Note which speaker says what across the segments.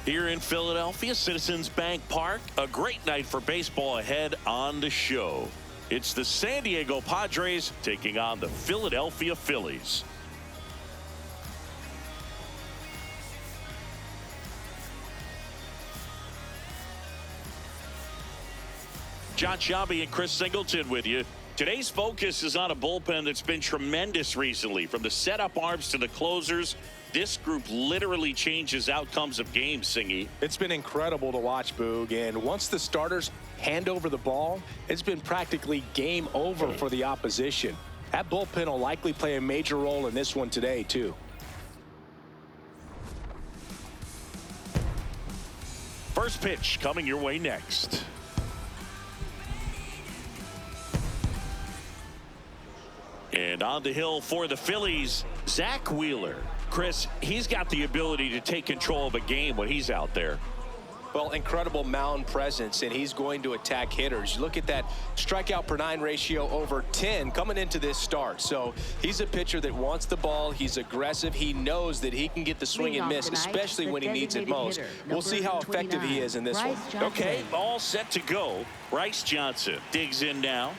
Speaker 1: Here in Philadelphia, Citizens Bank Park, a great night for baseball ahead on the show. It's the San Diego Padres taking on the Philadelphia Phillies. John Sciambi and Chris Singleton with you. Today's focus is on a bullpen that's been tremendous recently. From the setup arms to the closers, this group literally changes outcomes of games, Singy.
Speaker 2: It's been incredible to watch, Boog. And once the starters hand over the ball, it's been practically game over for the opposition. That bullpen will likely play a major role in this one today, too.
Speaker 1: First pitch coming your way next. And on the hill for the Phillies, Zach Wheeler. Chris, he's got the ability to take control of a game when he's out there.
Speaker 2: Well, incredible mound presence, and he's going to attack hitters. You look at that strikeout per 9 ratio over 10 coming into this start. So he's a pitcher that wants the ball. He's aggressive. He knows that he can get the swing and miss, especially when he needs it most. We'll see how effective he is in this one.
Speaker 1: Okay, all set to go. Bryce Johnson digs in now.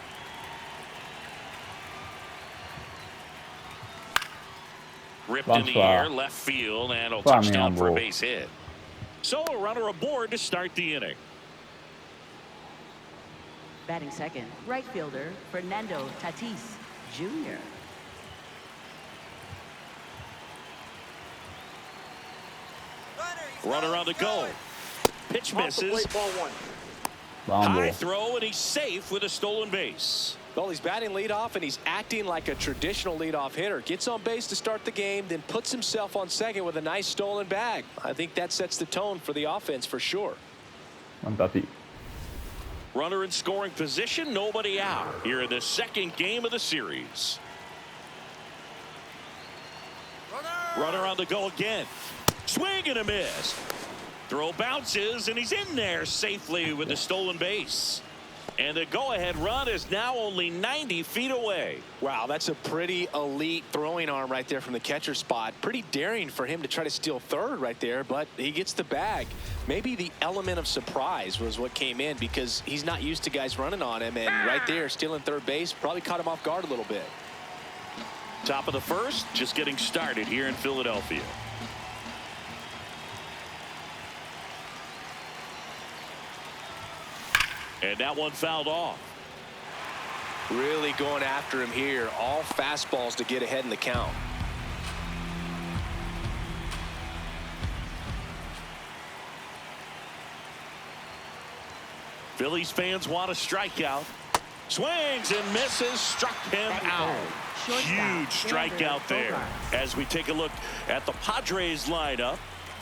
Speaker 1: Ripped in the air, left field, and a touchdown for a base hit. So a runner aboard to start the inning.
Speaker 3: Batting second, right fielder Fernando Tatis Jr.
Speaker 1: Runner on the go. Pitch misses. High throw, and he's safe with a stolen base.
Speaker 2: Well, he's batting leadoff, and he's acting like a traditional leadoff hitter. Gets on base to start the game, then puts himself on second with a nice stolen bag. I think that sets the tone for the offense for sure.
Speaker 1: Runner in scoring position, nobody out here in the second game of the series. Runner on the go again. Swing and a miss. Throw bounces, and he's in there safely with the stolen base. And the go-ahead run is now only 90 feet away.
Speaker 2: Wow, that's a pretty elite throwing arm right there from the catcher spot. Pretty daring for him to try to steal third right there, but he gets the bag. Maybe the element of surprise was what came in because he's not used to guys running on him, and right there, stealing third base probably caught him off guard a little bit.
Speaker 1: Top of the first, just getting started here in Philadelphia. And that one fouled off.
Speaker 2: Really going after him here. All fastballs to get ahead in the count.
Speaker 1: Phillies fans want a strikeout. Swings and misses. Struck him out. Huge strikeout there. As we take a look at the Padres lineup.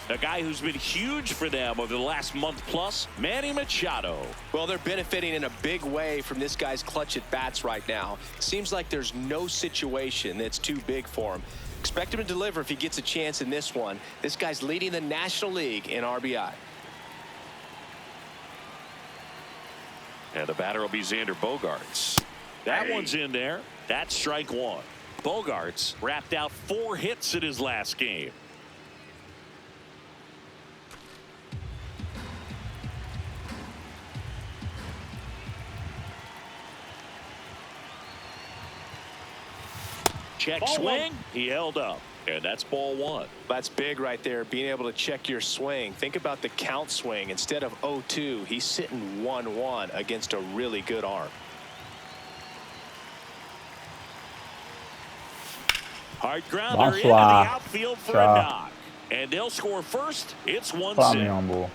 Speaker 1: A guy who's been huge for them over the last month plus, Manny Machado.
Speaker 2: Well, they're benefiting in a big way from this guy's clutch at bats right now. Seems like there's no situation that's too big for him. Expect him to deliver if he gets a chance in this one. This guy's leading the National League in RBI.
Speaker 1: And the batter will be Xander Bogaerts. That one's in there. That's strike one. Bogaerts wrapped out 4 hits in his last game. Check swing. He held up. And that's ball 1.
Speaker 2: That's big right there, being able to check your swing. Think about the count swing. Instead of 0-2, he's sitting 1-1 against a really good arm.
Speaker 1: Hard grounder into the outfield for a knock. And they'll score first. It's 1-0.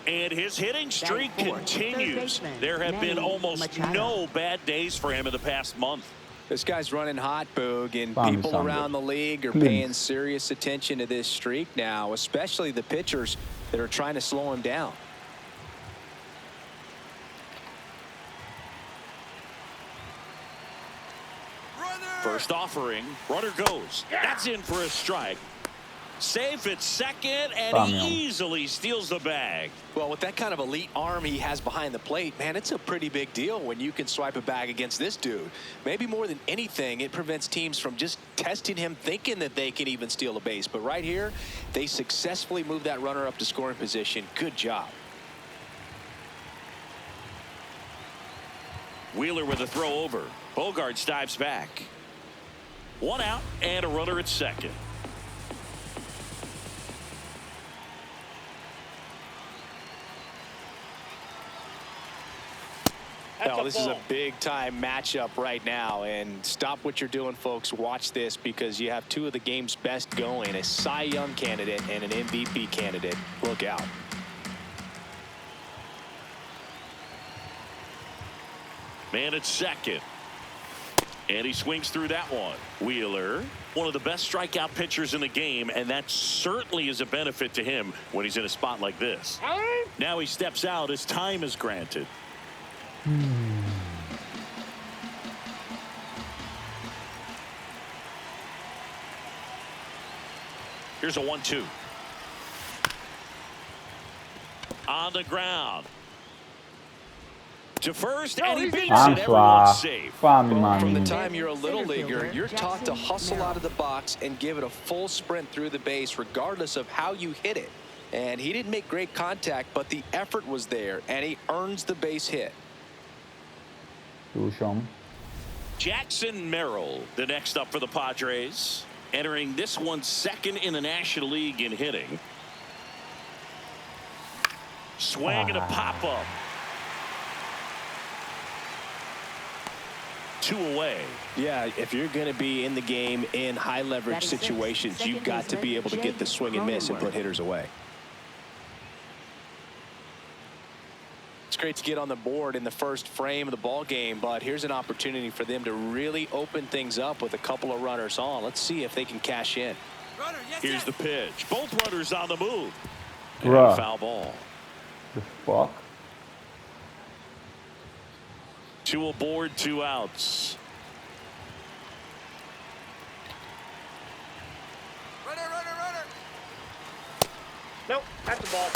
Speaker 1: And his hitting streak continues. There have been almost no bad days for him in the past month.
Speaker 2: This guy's running hot, Boog, and people around the league are paying serious attention to this streak now, especially the pitchers that are trying to slow him down.
Speaker 1: First offering. Runner goes. That's in for a strike. Safe at second, and he easily steals the bag.
Speaker 2: Well, with that kind of elite arm he has behind the plate, man, it's a pretty big deal when you can swipe a bag against this dude. Maybe more than anything, it prevents teams from just testing him, thinking that they can even steal a base. But right here, they successfully move that runner up to scoring position. Good job.
Speaker 1: Wheeler with a throw over. Bogaerts dives back. 1 out and a runner at second.
Speaker 2: Now, this is a big-time matchup right now, and stop what you're doing, folks. Watch this, because you have two of the game's best going, a Cy Young candidate and an MVP candidate. Look out.
Speaker 1: Man at second. And he swings through that one. Wheeler, one of the best strikeout pitchers in the game, and that certainly is a benefit to him when he's in a spot like this. Now he steps out as time is granted. Here's a 1-2. On the ground. To first, and he beats it. Everyone's safe.
Speaker 2: From the time you're a little leaguer, you're taught to hustle out of the box and give it a full sprint through the base, regardless of how you hit it. And he didn't make great contact, but the effort was there, and he earns the base hit.
Speaker 1: Jackson Merrill, the next up for the Padres, entering this one second in the National League in hitting. Swing and a pop-up. 2 away.
Speaker 2: Yeah, if you're going to be in the game in high leverage situations, you've got to be able to get the swing and miss and put hitters away. It's great to get on the board in the first frame of the ball game, but here's an opportunity for them to really open things up with a couple of runners on. Let's see if they can cash in.
Speaker 1: Here's the pitch. Both runners on the move. And a foul ball.
Speaker 4: The fuck?
Speaker 1: 2 aboard, 2 outs.
Speaker 5: Runner. Nope, that's the ball.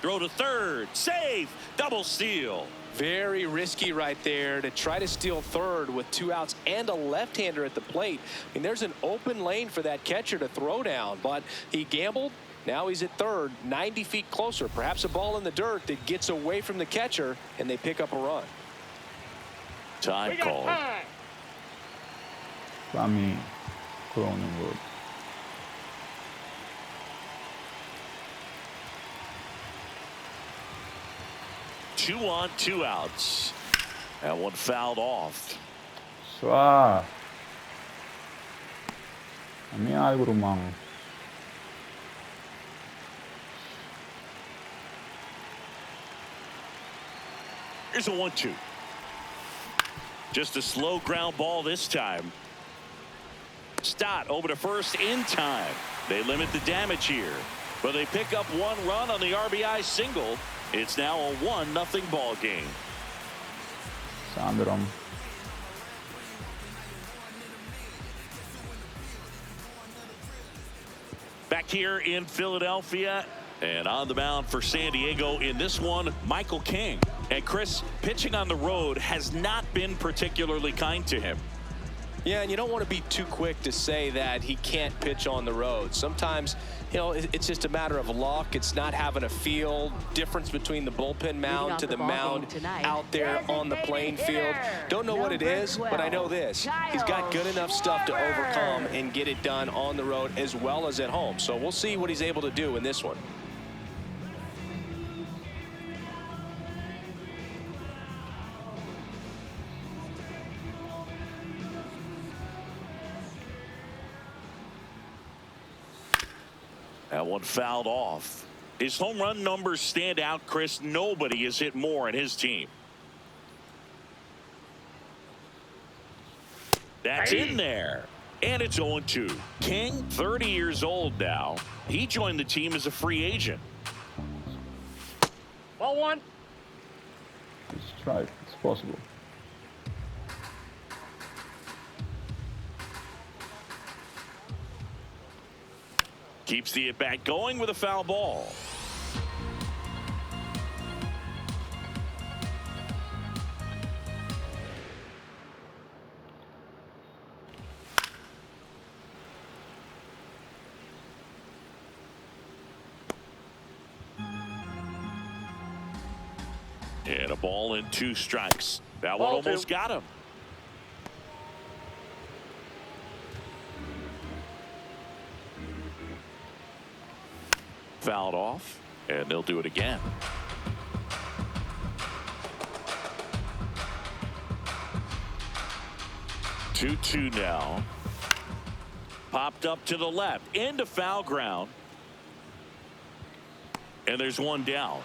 Speaker 1: Throw to third. Safe. Double steal.
Speaker 2: Very risky right there to try to steal third with 2 outs and a left-hander at the plate. I mean, there's an open lane for that catcher to throw down, but he gambled. Now he's at third, 90 feet closer. Perhaps a ball in the dirt that gets away from the catcher, and they pick up a run.
Speaker 1: Time call.
Speaker 4: Sammy Cronenworth.
Speaker 1: 2 on, 2 outs. That one fouled off.
Speaker 4: 쏴. A mí algo rumang.
Speaker 1: Here's a 1-2. Just a slow ground ball this time. Stott over to first in time. They limit the damage here, but they pick up 1 run on the RBI single. It's now a 1-0 ball game.
Speaker 4: Sandrom.
Speaker 1: Back here in Philadelphia, and on the mound for San Diego in this one, Michael King. And Chris, pitching on the road has not been particularly kind to him.
Speaker 2: Yeah, and you don't want to be too quick to say that he can't pitch on the road. Sometimes, you know, it's just a matter of luck. It's not having a feel. Difference between the bullpen mound to the mound out there on the playing field. Don't know what it is, but I know this. He's got good enough stuff to overcome and get it done on the road as well as at home. So we'll see what he's able to do in this one.
Speaker 1: That one fouled off. His home run numbers stand out, Chris. Nobody has hit more in his team. That's in there. And it's 0-2. King, 30 years old now. He joined the team as a free agent.
Speaker 5: Ball 1.
Speaker 4: Let's try it. It's possible.
Speaker 1: Keeps the at-bat going with a foul ball. And a ball and 2 strikes. That one almost got him. Fouled off, and they'll do it again. Two now. Popped up to the left into foul ground, and there's one down.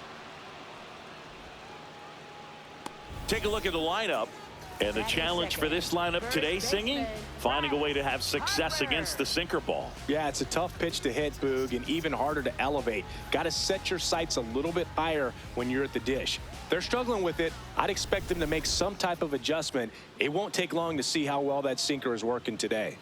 Speaker 1: Take a look at the lineup, and the challenge for this lineup today, Singing, finding a way to have success against the sinker ball.
Speaker 2: Yeah, it's a tough pitch to hit, Boog, and even harder to elevate. Got to set your sights a little bit higher when you're at the dish. They're struggling with it. I'd expect them to make some type of adjustment. It won't take long to see how well that sinker is working today.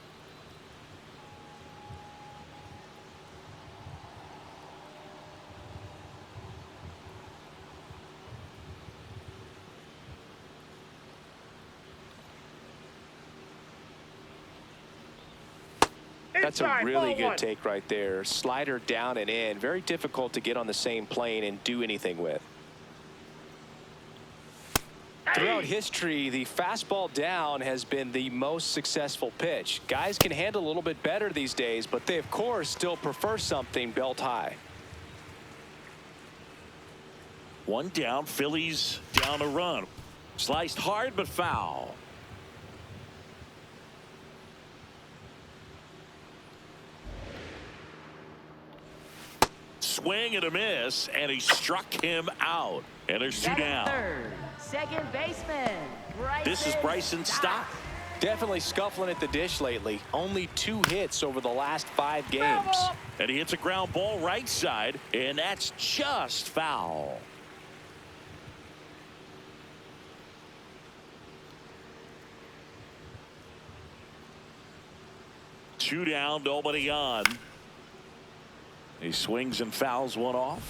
Speaker 2: That's a really good take right there. Slider down and in. Very difficult to get on the same plane and do anything with. Throughout history, the fastball down has been the most successful pitch. Guys can handle a little bit better these days, but they, of course, still prefer something belt high.
Speaker 1: One down, Phillies down a run. Sliced hard, but foul. Swing and a miss, and he struck him out. And there's 2 down.
Speaker 3: Third, second baseman.
Speaker 1: This is Bryson Stott.
Speaker 2: Definitely scuffling at the dish lately. Only 2 hits over the last 5 games.
Speaker 1: And he hits a ground ball right side, and that's just foul. Two down, nobody on. He swings and fouls one off.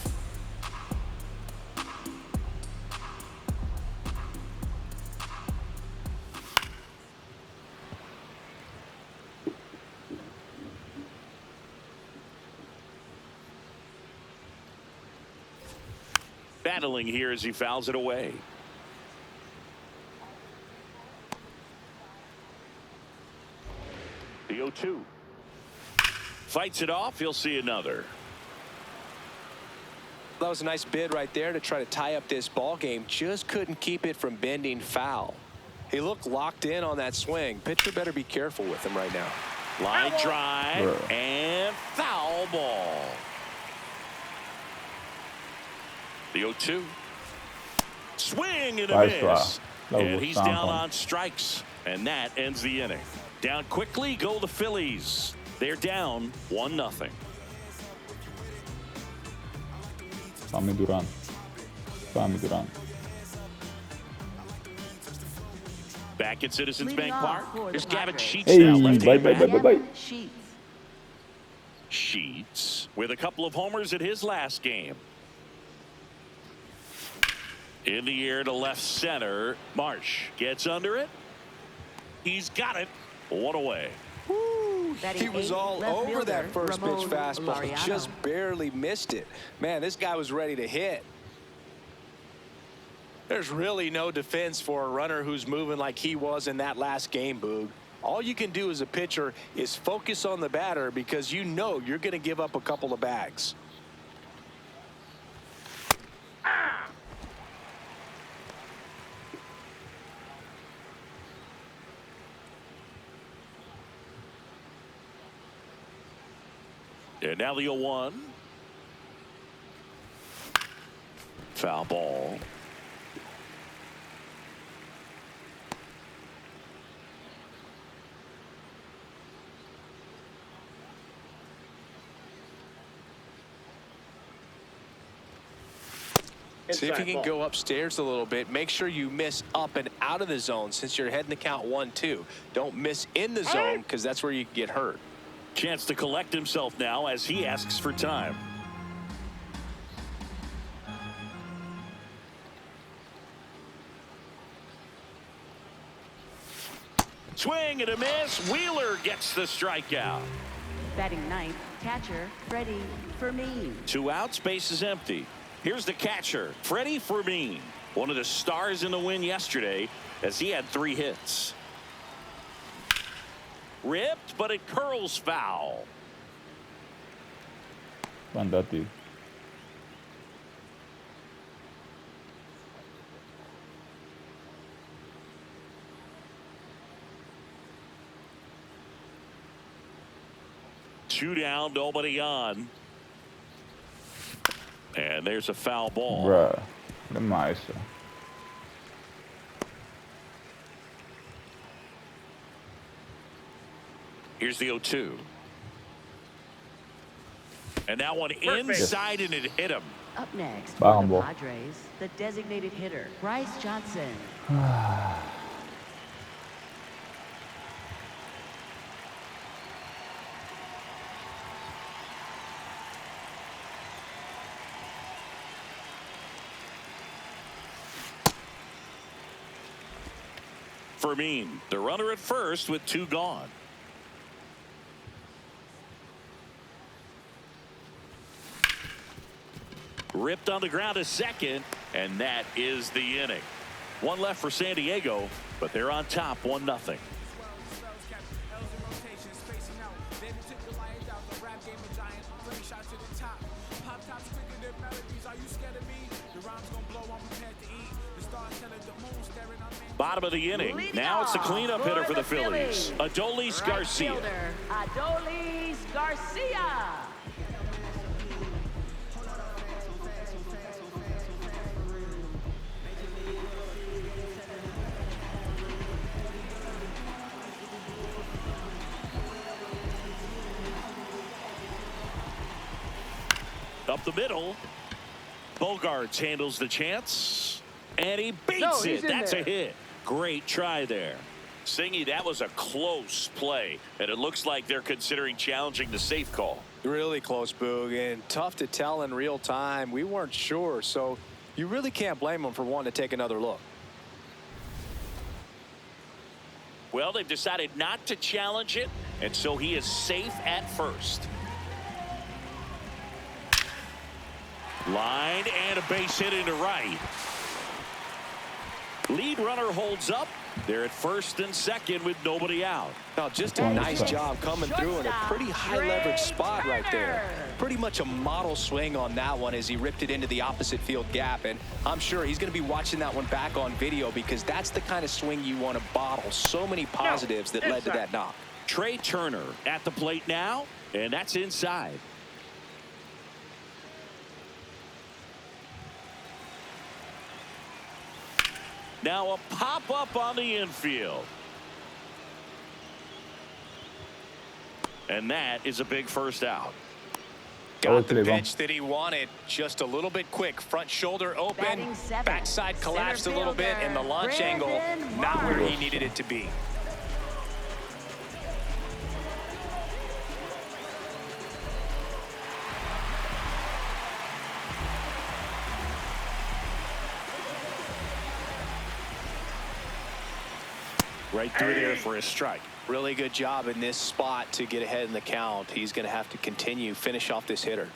Speaker 1: Battling here as he fouls it away. The 0-2. Fights it off. He'll see another.
Speaker 2: That was a nice bid right there to try to tie up this ball game. Just couldn't keep it from bending foul. He looked locked in on that swing. Pitcher better be careful with him right now.
Speaker 1: Line drive and foul ball. The 0-2. Swing and a miss. And he's down on strikes. And that ends the inning. Down quickly go the Phillies. They're down 1-0.
Speaker 4: Fammi Durant.
Speaker 1: Back at Citizens Bank Park. There's Gavin Sheets
Speaker 4: Hey,
Speaker 1: now.
Speaker 4: bye.
Speaker 1: Sheets with a couple of homers at his last game. In the air to left center. Marsh gets under it. He's got it. One away.
Speaker 2: He was all over that first pitch fastball. He just barely missed it. Man, this guy was ready to hit. There's really no defense for a runner who's moving like he was in that last game, Boog. All you can do as a pitcher is focus on the batter because you know you're going to give up a couple of bags.
Speaker 1: And now the 0-1. Foul ball.
Speaker 2: See if you can go upstairs a little bit. Make sure you miss up and out of the zone since you're heading to count 1-2. Don't miss in the zone because that's where you get hurt.
Speaker 1: Chance to collect himself now as he asks for time. Swing and a miss. Wheeler gets the strikeout.
Speaker 3: Batting ninth, catcher Freddie Fermin.
Speaker 1: 2 outs, base is empty. Here's the catcher, Freddie Fermin, one of the stars in the win yesterday as he had 3 hits. Ripped, but it curls foul.
Speaker 4: Mandati.
Speaker 1: Two down, nobody on. And there's a foul ball.
Speaker 4: Bruh. Demais.
Speaker 1: Here's the 0-2. And that one
Speaker 5: Perfect.
Speaker 1: inside, and it hit him.
Speaker 3: Up next for
Speaker 4: Bang
Speaker 3: the
Speaker 4: ball.
Speaker 3: Padres, the designated hitter Bryce Johnson.
Speaker 1: Fermin, the runner at first with 2 gone. Ripped on the ground to second, and that is the inning. 1 left for San Diego, but they're on top 1-0. Bottom of the inning. Now it's the cleanup hitter for the Phillies, Adolis Garcia.
Speaker 3: Adolis Garcia.
Speaker 1: Up the middle. Bogarts handles the chance, and he beats it. That's a hit. Great try there. Singy, that was a close play, and it looks like they're considering challenging the safe call.
Speaker 2: Really close, Boog, and tough to tell in real time. We weren't sure, so you really can't blame them for wanting to take another look.
Speaker 1: Well, they've decided not to challenge it, and so he is safe at first. Line and a base hit into right. Lead runner holds up. They're at first and second with nobody out.
Speaker 2: Now, just a nice job coming through in a pretty high leverage spot right there. Pretty much a model swing on that one as he ripped it into the opposite field gap. And I'm sure he's going to be watching that one back on video because that's the kind of swing you want to bottle. So many positives that led to that knock.
Speaker 1: Trey Turner at the plate now, and that's inside. Now a pop-up on the infield. And that is a big first out.
Speaker 2: Got the pitch that he wanted. Just a little bit quick. Front shoulder open. Backside collapsed a little bit. And the launch angle not where he needed it to be.
Speaker 1: Right through there for a strike.
Speaker 2: Really good job in this spot to get ahead in the count. He's going to have to continue, finish off this hitter.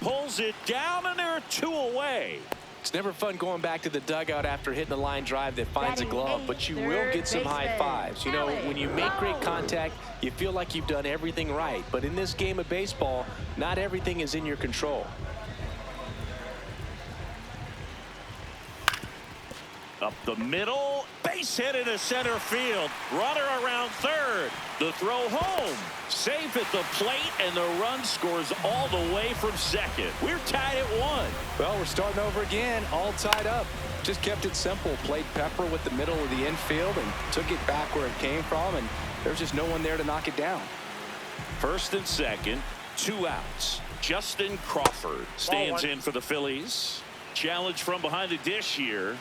Speaker 1: Pulls it down, and there are 2 away.
Speaker 2: It's never fun going back to the dugout after hitting a line drive that finds a glove, but you will get some high fives. You know, when you make great contact, you feel like you've done everything right. But in this game of baseball, not everything is in your control.
Speaker 1: Up the middle, base hit into center field. Runner around third. The throw home. Safe at the plate, and the run scores all the way from second. We're tied at 1.
Speaker 2: Well, we're starting over again, all tied up. Just kept it simple. Played pepper with the middle of the infield and took it back where it came from, and there's just no one there to knock it down.
Speaker 1: First and second, 2 outs. Justin Crawford stands in for the Phillies. Challenge from behind the dish here.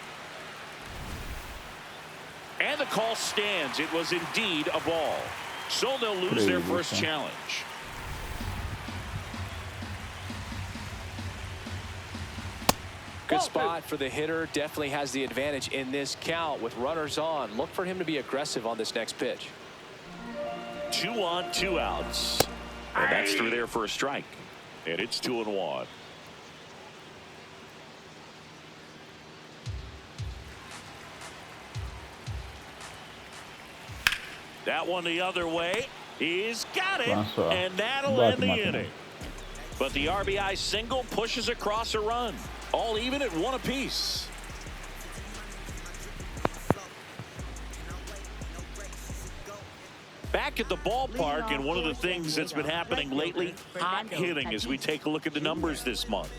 Speaker 1: And the call stands. It was indeed a ball. So they'll lose their first challenge.
Speaker 2: Good spot for the hitter. Definitely has the advantage in this count with runners on. Look for him to be aggressive on this next pitch.
Speaker 1: 2 on, 2 outs. And that's through there for a strike. And it's 2-1. That one the other way. He's got it. And that'll end the inning. But the RBI single pushes across a run. All even at 1 apiece. Back at the ballpark, and one of the things that's been happening lately, hot hitting as we take a look at the numbers this month.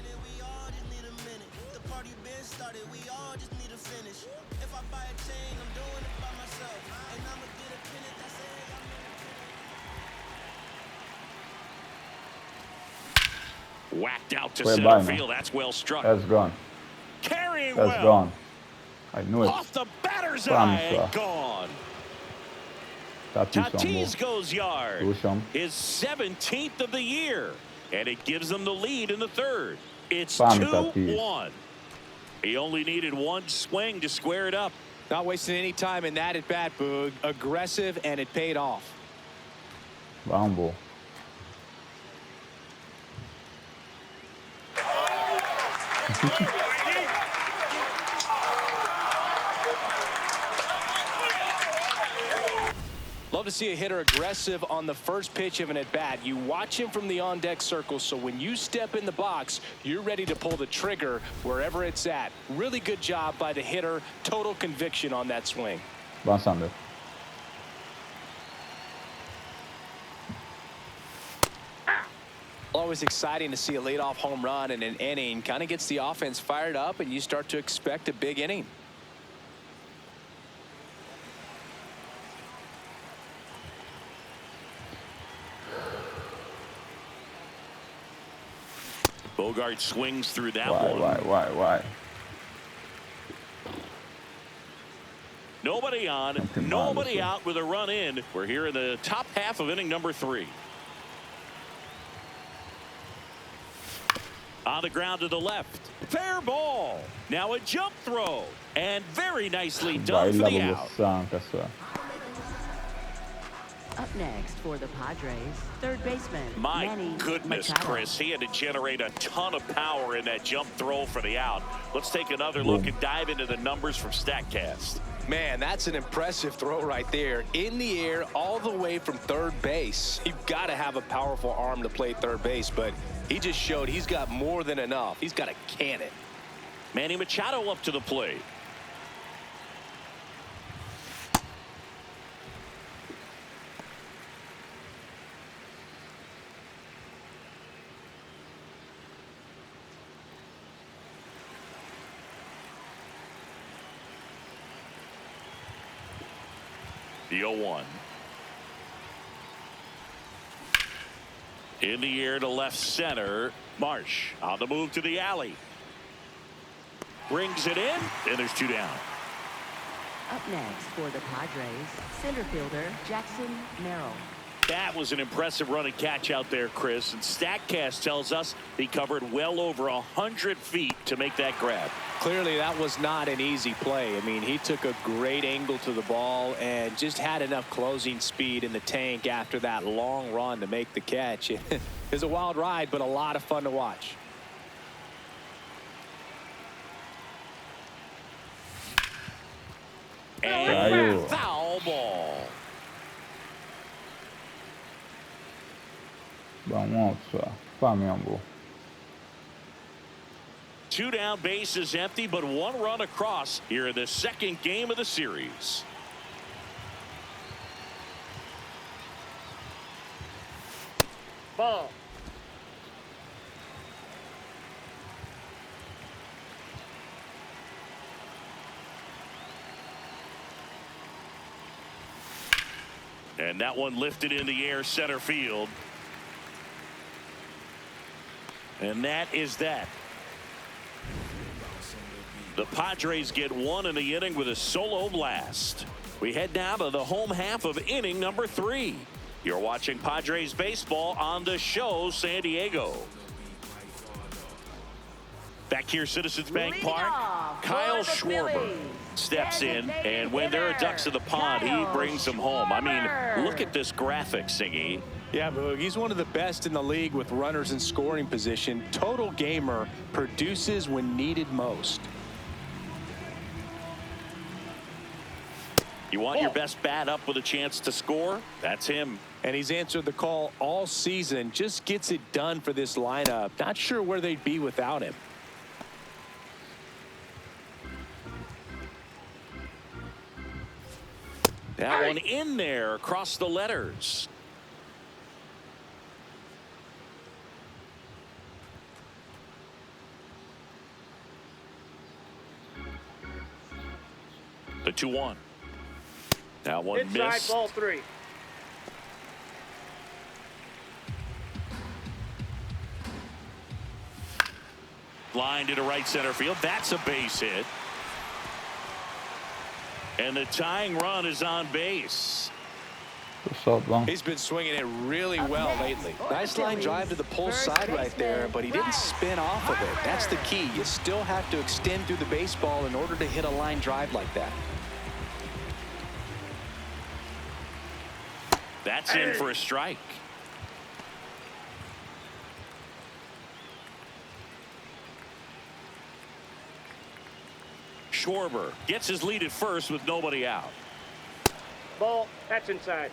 Speaker 1: Whacked out to center field. That's well struck.
Speaker 4: That's gone.
Speaker 1: Carrying
Speaker 4: That's
Speaker 1: well.
Speaker 4: gone. I knew it.
Speaker 1: Off the batter's eye. Gone. Tatis goes yard. His 17th of the year. And it gives them the lead in the third. It's 2-1. He only needed 1 swing to square it up.
Speaker 2: Not wasting any time in that at bat, Boog. Aggressive, and it paid off.
Speaker 4: Vamos.
Speaker 2: Love to see a hitter aggressive on the first pitch of an at-bat. You watch him from the on-deck circle, so when you step in the box, you're ready to pull the trigger wherever it's at. Really good job by the hitter. Total conviction on that swing.
Speaker 4: Bom, Sander.
Speaker 2: Always exciting to see a leadoff home run in an inning. Kind of gets the offense fired up, and you start to expect a big inning.
Speaker 1: Bogart swings through that one.
Speaker 4: Why?
Speaker 1: Nobody on, nobody out with a run in. We're here in the top half of inning number 3. On the ground to the left. Fair ball. Now a jump throw. And very nicely done for the out.
Speaker 3: Up next for the Padres, third baseman
Speaker 1: My
Speaker 3: Manny
Speaker 1: goodness,
Speaker 3: Machado.
Speaker 1: Chris. He had to generate a ton of power in that jump throw for the out. Let's take another look and dive into the numbers from StatCast.
Speaker 2: Man, that's an impressive throw right there. In the air all the way from third base. You've got to have a powerful arm to play third base, but he just showed he's got more than enough. He's got a cannon.
Speaker 1: Manny Machado up to the plate. The 0-1. In the air to left center. Marsh on the move to the alley. Brings it in, and there's 2 down.
Speaker 3: Up next for the Padres, center fielder Jackson Merrill.
Speaker 1: That was an impressive running catch out there, Chris. And StatCast tells us he covered well over 100 feet to make that grab.
Speaker 2: Clearly, that was not an easy play. I mean, he took a great angle to the ball and just had enough closing speed in the tank after that long run to make the catch. It was a wild ride, but a lot of fun to watch.
Speaker 1: And foul ball.
Speaker 4: Vamos, Flamengo.
Speaker 1: 2 down, bases empty, but 1 run across here in the second game of the series.
Speaker 5: Ball.
Speaker 1: And that one lifted in the air center field. And that is that. The Padres get 1 in the inning with a solo blast. We head now to the home half of inning number 3. You're watching Padres baseball on the show, San Diego. Back here, Citizens Bank Park, Kyle Schwarber steps in, and when there are ducks in the pond, he brings them home. I mean, look at this graphic, Singy.
Speaker 2: Yeah, Boog, he's one of the best in the league with runners in scoring position. Total gamer, produces when needed most.
Speaker 1: You want your best bat up with a chance to score? That's him.
Speaker 2: And he's answered the call all season. Just gets it done for this lineup. Not sure where they'd be without him.
Speaker 1: That one in there across the letters. The 2-1. That one
Speaker 5: Inside,
Speaker 1: missed.
Speaker 5: ball 3.
Speaker 1: Line to right center field. That's a base hit. And the tying run is on base.
Speaker 4: What's up, long?
Speaker 2: He's been swinging it really well lately. Nice line drive to the pull side right there, but he didn't spin off of it. That's the key. You still have to extend through the baseball in order to hit a line drive like that.
Speaker 1: That's in for a strike. Schwarber gets his lead at first with nobody out.
Speaker 5: Ball. That's inside.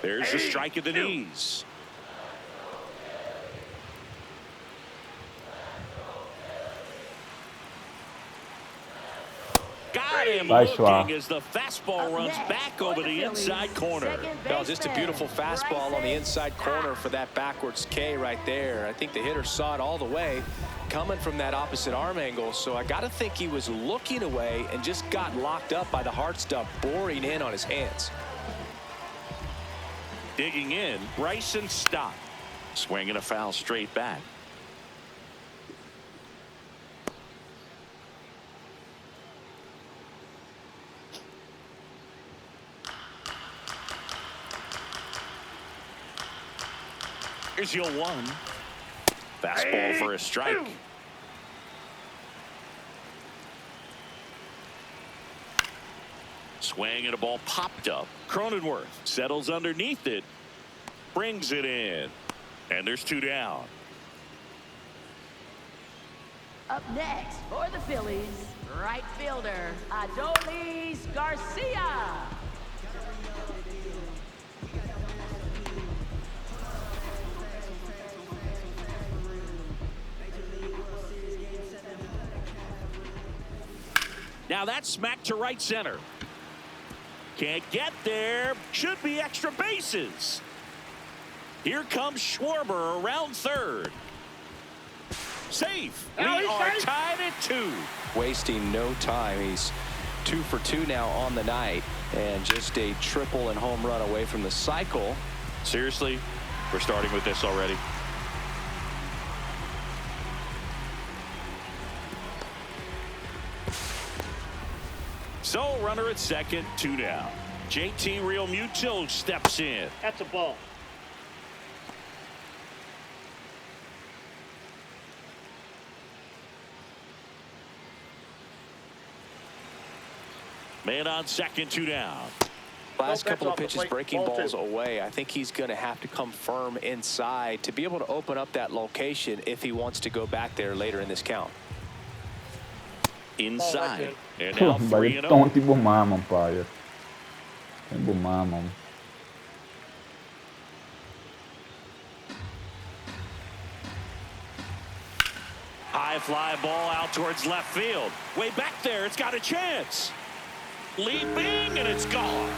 Speaker 1: There's the strike at the knees. Got him looking as the fastball runs back over the inside corner.
Speaker 2: Well, just a beautiful fastball on the inside corner for that backwards K right there. I think the hitter saw it all the way coming from that opposite arm angle. So I got to think he was looking away and just got locked up by the hard stuff boring in on his hands.
Speaker 1: Digging in, Bryson Stott. Swinging a foul straight back. Here's your 1. Fastball for a strike. Swing and a ball popped up. Cronenworth settles underneath it. Brings it in. And there's 2 down.
Speaker 3: Up next for the Phillies, right fielder, Adolis Garcia.
Speaker 1: Now that's smacked to right center. Can't get there. Should be extra bases. Here comes Schwarber around third. Safe. We are tied at 2.
Speaker 2: Wasting no time. He's 2 for 2 now on the night, and just a triple and home run away from the cycle.
Speaker 1: Seriously, we're starting with this already. So runner at second, 2 down. JT Realmuto steps in.
Speaker 5: That's a ball.
Speaker 1: Man on second, 2 down.
Speaker 2: Last couple of pitches breaking balls away. I think he's going to have to come firm inside to be able to open up that location if he wants to go back there later in this count.
Speaker 1: Inside. And now
Speaker 4: Balik
Speaker 1: 3-0.
Speaker 4: tong ti bumamang payat. Yung bumamang.
Speaker 1: High fly ball out towards left field. Way back there. It's got a chance. Leaping, and it's gone.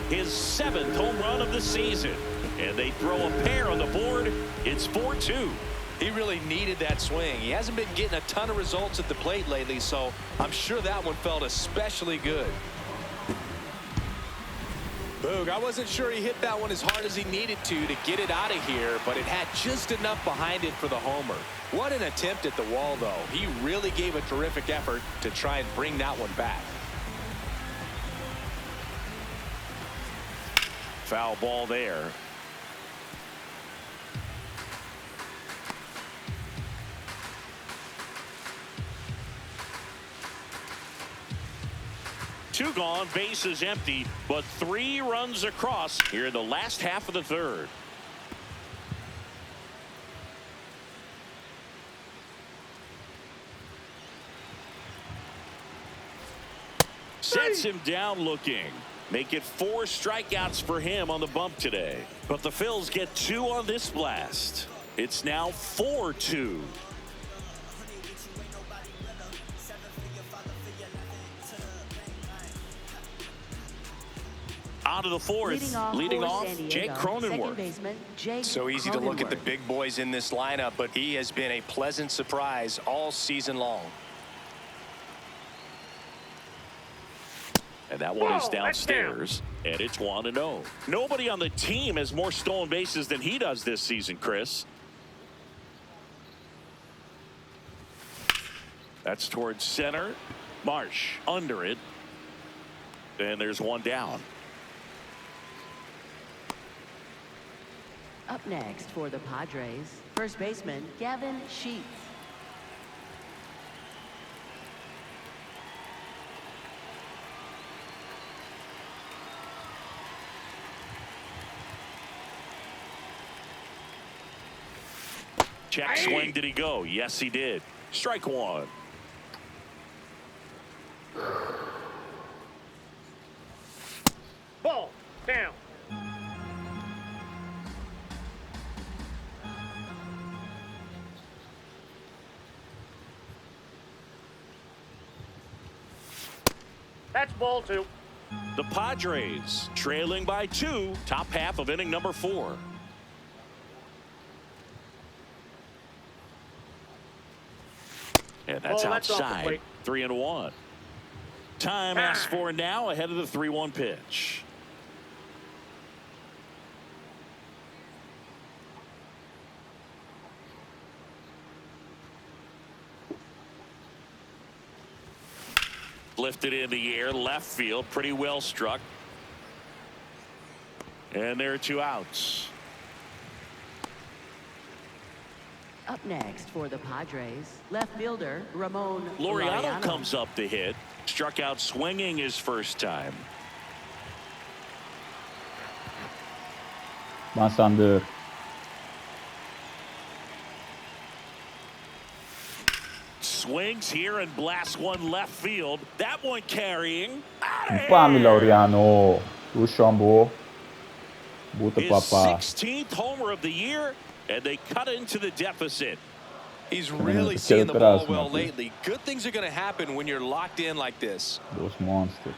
Speaker 1: His 7th home run of the season. And they throw a pair on the board. It's 4-2.
Speaker 2: He really needed that swing. He hasn't been getting a ton of results at the plate lately, so I'm sure that one felt especially good. Boog, I wasn't sure he hit that one as hard as he needed to get it out of here, but it had just enough behind it for the homer. What an attempt at the wall, though. He really gave a terrific effort to try and bring that one back.
Speaker 1: Foul ball there. Two gone, bases empty, but 3 runs across here in the last half of the third. Sets him down looking. Make it 4 strikeouts for him on the bump today. But the Phils get 2 on this blast. It's now 4-2. On to the fourth. Leading off Jake Cronenworth.
Speaker 2: So easy to look at the big boys in this lineup, but he has been a pleasant surprise all season long.
Speaker 1: And that one is downstairs, and it's 1-0. Nobody on the team has more stolen bases than he does this season, Chris. That's towards center. Marsh under it. And there's one down.
Speaker 3: Up next for the Padres, first baseman Gavin Sheets.
Speaker 1: Check swing. Did he go? Yes, he did. Strike one.
Speaker 5: Ball down. That's ball 2.
Speaker 1: The Padres trailing by 2, top half of inning number 4. And that's outside. 3-1. Time asked for now ahead of the 3-1 pitch. Lifted in the air, left field, pretty well struck. And there are 2 outs.
Speaker 3: Up next for the Padres, left fielder Ramon
Speaker 1: Laureano comes up to hit. Struck out swinging his first time.
Speaker 4: Masander.
Speaker 1: Swings here and blasts one left field. That one carrying.
Speaker 4: Pami Laureano. Ushambo. Buta
Speaker 1: His
Speaker 4: papa.
Speaker 1: 16th homer of the year, and they cut into the deficit.
Speaker 2: He's really seeing the ball well lately. Good things are going to happen when you're locked in like this.
Speaker 4: Those monsters.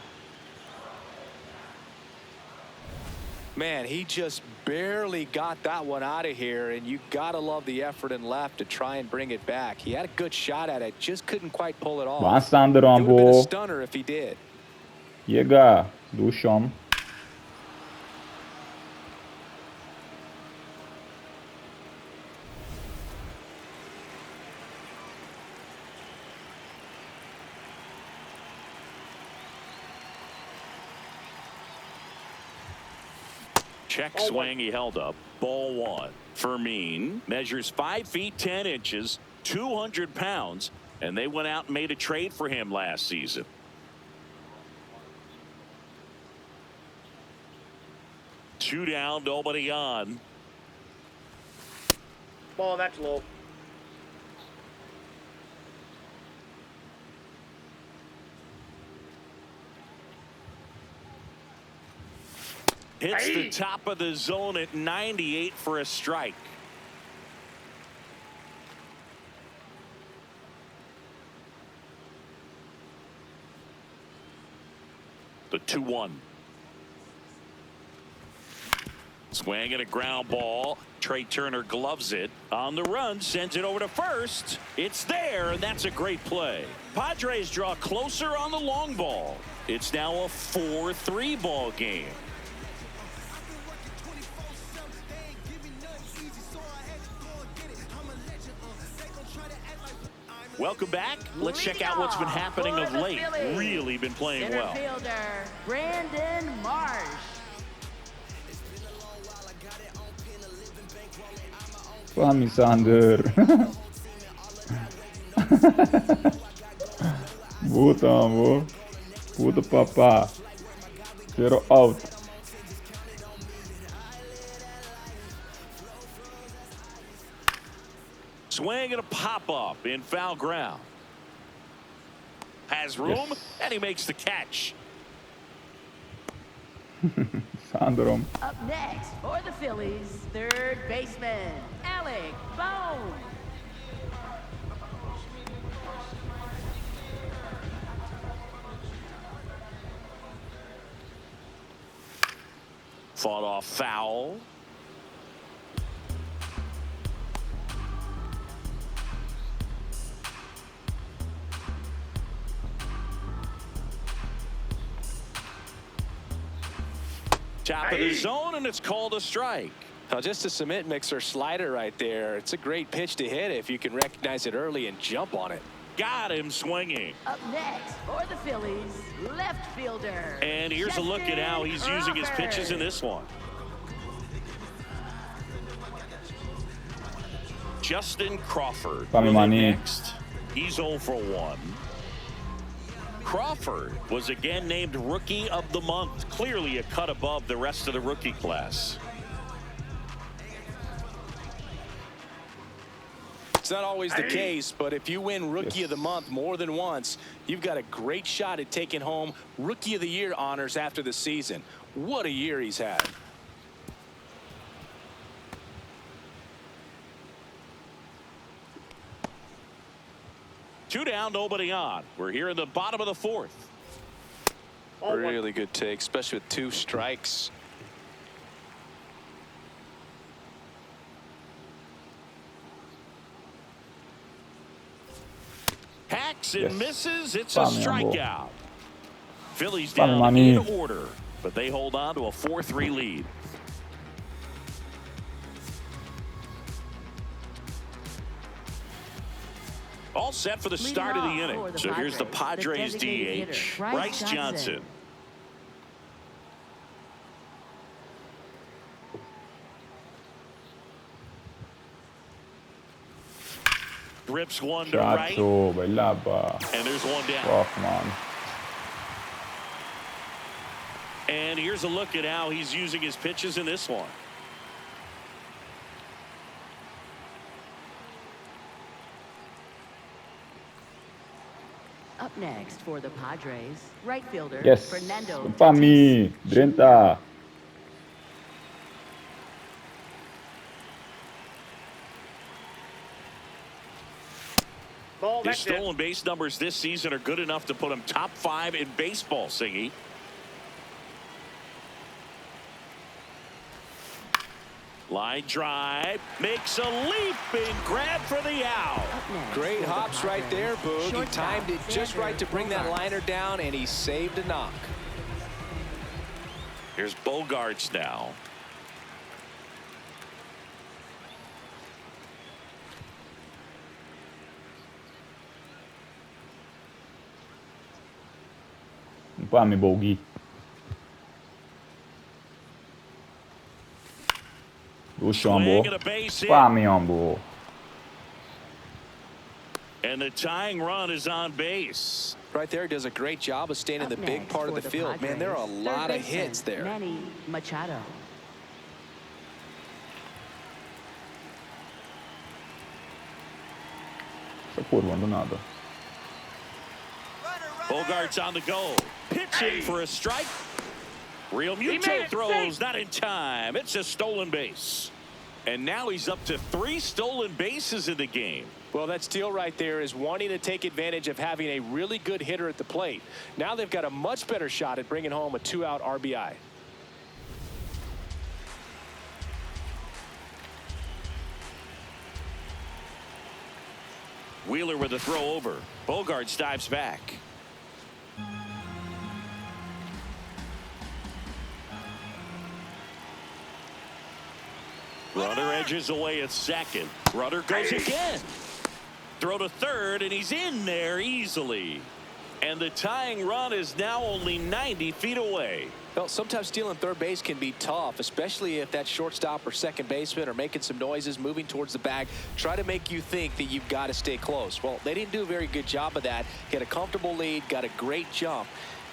Speaker 2: Man, he just barely got that one out of here, and you got to love the effort and left to try and bring it back. He had a good shot at it, just couldn't quite pull it off.
Speaker 4: Masander
Speaker 2: It would have been a
Speaker 4: Rambo.
Speaker 2: stunner if he did.
Speaker 4: Jega. Dušom.
Speaker 1: Check swing, he held up. Ball 1. Fermin measures 5 feet 10 inches, 200 pounds, and they went out and made a trade for him last season. Two down, nobody on.
Speaker 5: Ball, that's low.
Speaker 1: Hits the top of the zone at 98 for a strike. The 2-1. Swing and a ground ball. Trey Turner gloves it. On the run, sends it over to first. It's there, and that's a great play. Padres draw closer on the long ball. It's now a 4-3 ball game. Welcome back. Let's check out what's been happening of late. Really been playing
Speaker 3: Center
Speaker 1: well.
Speaker 3: fielder, Brandon Marsh.
Speaker 4: Fami Sander. Puta, amor. Puta, papá. Zero out.
Speaker 1: Swing and a pop-up in foul ground. Has room,
Speaker 4: Yes.
Speaker 1: and he makes the catch.
Speaker 4: Sandrom.
Speaker 3: Up next for the Phillies, third baseman, Alec Bohm.
Speaker 1: Fought off foul. Top of the zone, and it's called a strike.
Speaker 2: Now, just a cement mixer slider right there. It's a great pitch to hit if you can recognize it early and jump on it.
Speaker 1: Got him swinging.
Speaker 3: Up next for the Phillies, left fielder.
Speaker 1: And here's a look at how he's using his pitches in this one. Justin Crawford
Speaker 4: Tommy
Speaker 1: will hit
Speaker 4: Money.
Speaker 1: next. He's 0 for 1. Crawford was again named Rookie of the Month. Clearly a cut above the rest of the rookie class.
Speaker 2: It's not always the case, but if you win Rookie of the Month more than once, you've got a great shot at taking home Rookie of the Year honors after the season. What a year he's had.
Speaker 1: Two down, nobody on. We're here in the bottom of the fourth.
Speaker 2: Really good take, especially with 2 strikes.
Speaker 1: Hacks and
Speaker 4: Yes.
Speaker 1: misses. It's a
Speaker 4: Tommy,
Speaker 1: strikeout. Phillies
Speaker 4: Tommy
Speaker 1: down
Speaker 4: Money.
Speaker 1: in order, but they hold on to a 4-3 lead. All set for the start of the
Speaker 3: Leading
Speaker 1: inning.
Speaker 3: off for the
Speaker 1: So here's the
Speaker 3: Padres,
Speaker 1: Padres
Speaker 3: the designated
Speaker 1: DH,
Speaker 3: hitter,
Speaker 1: Bryce
Speaker 3: Bryce
Speaker 1: Johnson.
Speaker 3: Johnson.
Speaker 1: Rips one to right,
Speaker 4: Cazzo, bella.
Speaker 1: and there's one down.
Speaker 4: Fuck, man.
Speaker 1: And here's a look at how he's using his pitches in this one.
Speaker 3: Up next for the Padres, right fielder,
Speaker 4: Yes.
Speaker 3: Fernando.
Speaker 4: Fami. Drenta.
Speaker 5: Ball,
Speaker 1: His
Speaker 5: that's it.
Speaker 1: stolen base numbers this season are good enough to put him top 5 in baseball, Singy. Line drive, makes a leaping grab for the out.
Speaker 3: Up next
Speaker 2: Great
Speaker 3: for the
Speaker 2: hops right there,
Speaker 3: Padres,
Speaker 2: Boog. He
Speaker 3: shortstop,
Speaker 2: timed it just right to bring that
Speaker 3: Bogarts.
Speaker 2: liner down, and he saved a knock.
Speaker 1: Here's Bogarts now.
Speaker 4: Fami, Bogi. Puxa,
Speaker 1: Swing
Speaker 4: amor.
Speaker 1: and a base hit.
Speaker 4: Fami, amor.
Speaker 1: And the tying run is on base.
Speaker 2: Right there, does a great job of staying in the
Speaker 3: Up
Speaker 2: big
Speaker 3: next
Speaker 2: part of
Speaker 3: for
Speaker 2: the field. Man, there are a
Speaker 3: Padres,
Speaker 2: lot
Speaker 3: third
Speaker 2: of hits
Speaker 3: baseman,
Speaker 2: there.
Speaker 3: Manny Machado.
Speaker 4: Essa curva do nada.
Speaker 1: Bogarts on the go. Pitching for a strike. Real
Speaker 5: made
Speaker 1: Muto
Speaker 5: it
Speaker 1: throws,
Speaker 5: safe.
Speaker 1: not in time. It's a stolen base. And now he's up to 3 stolen bases in the game.
Speaker 2: Well, that steal right there is wanting to take advantage of having a really good hitter at the plate. Now they've got a much better shot at bringing home a 2-out RBI.
Speaker 1: Wheeler with a throw over. Bogarts dives back. Runner edges away at second. Runner goes again. Throw to third, and he's in there easily. And the tying run is now only 90 feet away.
Speaker 2: Well, sometimes stealing third base can be tough, especially if that shortstop or second baseman are making some noises, moving towards the bag, try to make you think that you've got to stay close. Well, they didn't do a very good job of that. Get a comfortable lead, got a great jump,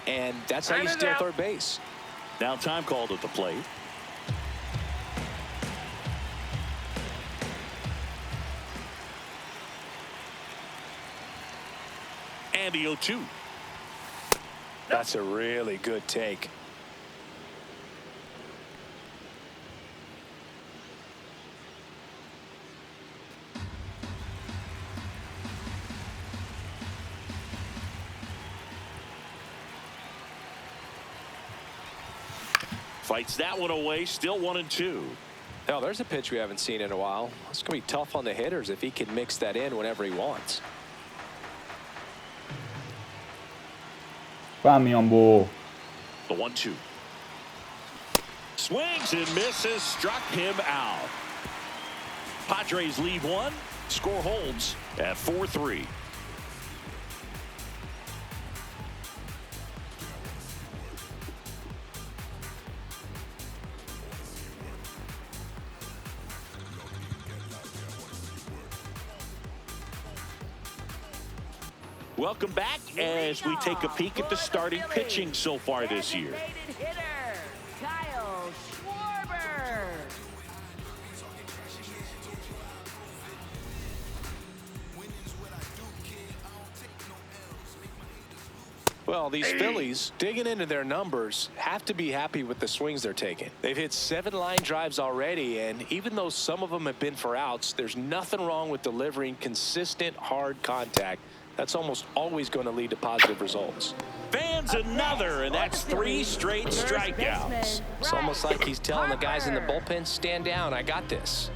Speaker 2: and that's how you steal third base.
Speaker 1: Now time called at the plate. And the 0-2.
Speaker 2: That's a really good take.
Speaker 1: Fights that one away, still 1-2.
Speaker 2: Now, there's a pitch we haven't seen in a while. It's going to be tough on the hitters if he can mix that in whenever he wants.
Speaker 4: Vamos, Ambo.
Speaker 1: The 1-2. Swings and misses, struck him out. Padres lead one. Score holds at 4-3. Welcome back as we take a peek at the starting pitching so far this year.
Speaker 2: Well, these Phillies, digging into their numbers, have to be happy with the swings they're taking. They've hit 7 line drives already, and even though some of them have been for outs, there's nothing wrong with delivering consistent, hard contact. That's almost always going to lead to positive results.
Speaker 1: Fans another, and that's 3 straight strikeouts.
Speaker 2: It's almost like he's telling the guys in the bullpen, stand down, I got this.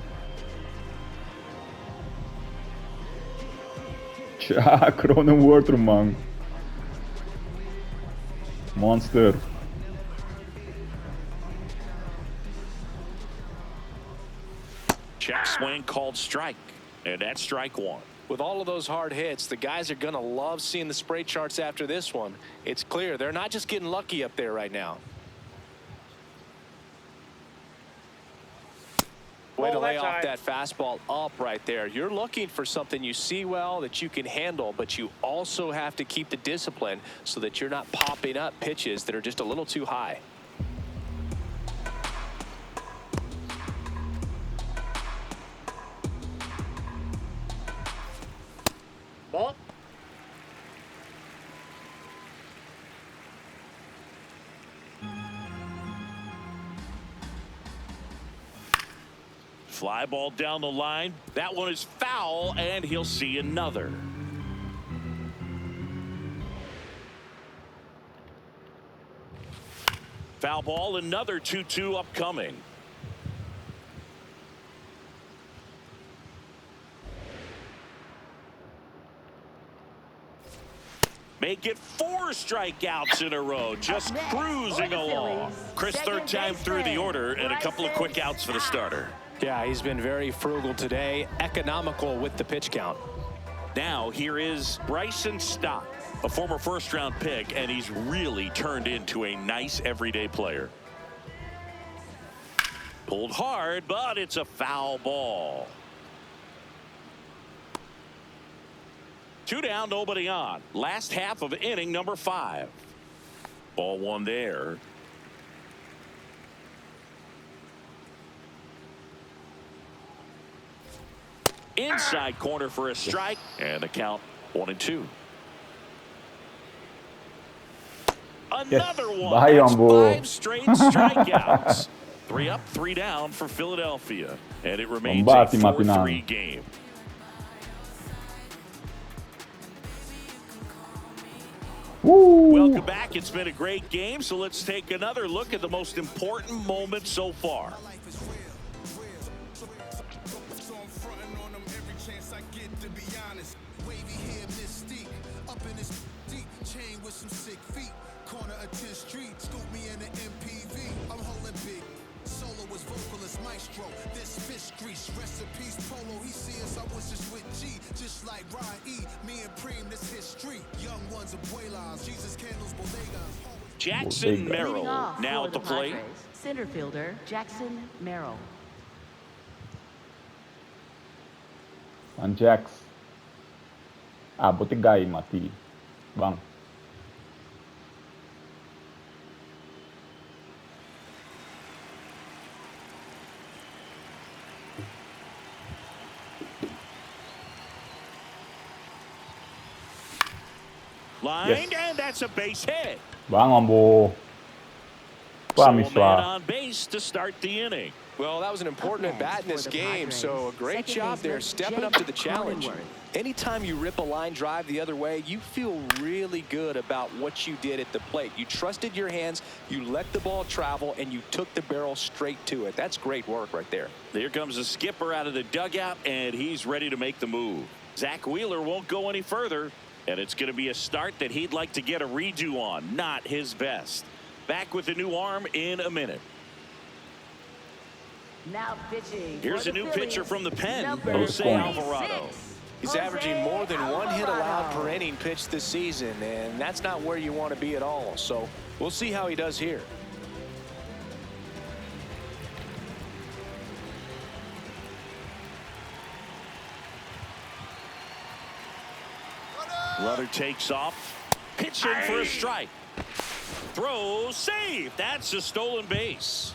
Speaker 4: Chakro no outro, mano. Monster.
Speaker 1: Check swing called strike, and that's strike 1.
Speaker 2: With all of those hard hits, the guys are going to love seeing the spray charts after this one. It's clear they're not just getting lucky up there right now. Way to lay off that fastball up right there. You're looking for something you see well that you can handle, but you also have to keep the discipline so that you're not popping up pitches that are just a little too high.
Speaker 5: Ball.
Speaker 1: Fly ball down the line. That one is foul, and he'll see another. Foul ball, another 2-2 upcoming. Make it 4 strikeouts in a row, just cruising along. Chris, third time through the order, and a couple of quick outs for the starter.
Speaker 2: Yeah, he's been very frugal today, economical with the pitch count.
Speaker 1: Now here is Bryson Stott, a former first-round pick, and he's really turned into a nice everyday player. Pulled hard, but it's a foul ball. 2 down, nobody on. Last half of inning number 5. Ball 1 there. Inside corner for a strike, and the count 1-2. Another one. That's 5 straight strikeouts. 3 up, 3 down for Philadelphia, and it remains a 4-3 game.
Speaker 4: Woo.
Speaker 1: Welcome back. It's been a great game, so let's take another look at the most important moment so far.
Speaker 6: This fish grease, recipes, polo, he see us, I was just with G, just
Speaker 1: Jackson
Speaker 3: Leading
Speaker 1: Merrill
Speaker 3: off
Speaker 1: now
Speaker 3: for
Speaker 1: at the
Speaker 3: the
Speaker 1: plate.
Speaker 3: Padres, center fielder Jackson Merrill.
Speaker 4: Ang Jax. Buti guy mati. Bang.
Speaker 1: Lined,
Speaker 4: Yes.
Speaker 1: and that's a base hit.
Speaker 4: Bang, Ambo.
Speaker 1: So a
Speaker 4: Promise
Speaker 1: man
Speaker 4: wa.
Speaker 1: on base to start the inning.
Speaker 2: Well, that was an important
Speaker 3: Up
Speaker 2: at bat
Speaker 3: next
Speaker 2: in this
Speaker 3: for the
Speaker 2: game,
Speaker 3: Padres,
Speaker 2: so a great
Speaker 3: second
Speaker 2: job there,
Speaker 3: baseman
Speaker 2: stepping up
Speaker 3: Jake
Speaker 2: to the challenge.
Speaker 3: Cronenworth.
Speaker 2: Anytime you rip a line drive the other way, you feel really good about what you did at the plate. You trusted your hands, you let the ball travel, and you took the barrel straight to it. That's great work right there.
Speaker 1: Here comes the skipper out of the dugout, and he's ready to make the move. Zach Wheeler won't go any further, and it's going to be a start that he'd like to get a redo on. Not his best. Back with a new arm in a minute.
Speaker 3: Now pitching.
Speaker 1: Here's
Speaker 3: for
Speaker 1: a
Speaker 3: the
Speaker 1: new
Speaker 3: Phillies,
Speaker 1: pitcher from the pen,
Speaker 3: number
Speaker 1: Jose
Speaker 3: 26,
Speaker 1: Alvarado.
Speaker 2: He's
Speaker 3: Jose
Speaker 2: averaging more than 1 hit allowed
Speaker 3: Alvarado.
Speaker 2: per inning pitched this season, and that's not where you want to be at all. So we'll see how he does here.
Speaker 1: Runner takes off. Pitching for a strike. Throw, save. That's a stolen base.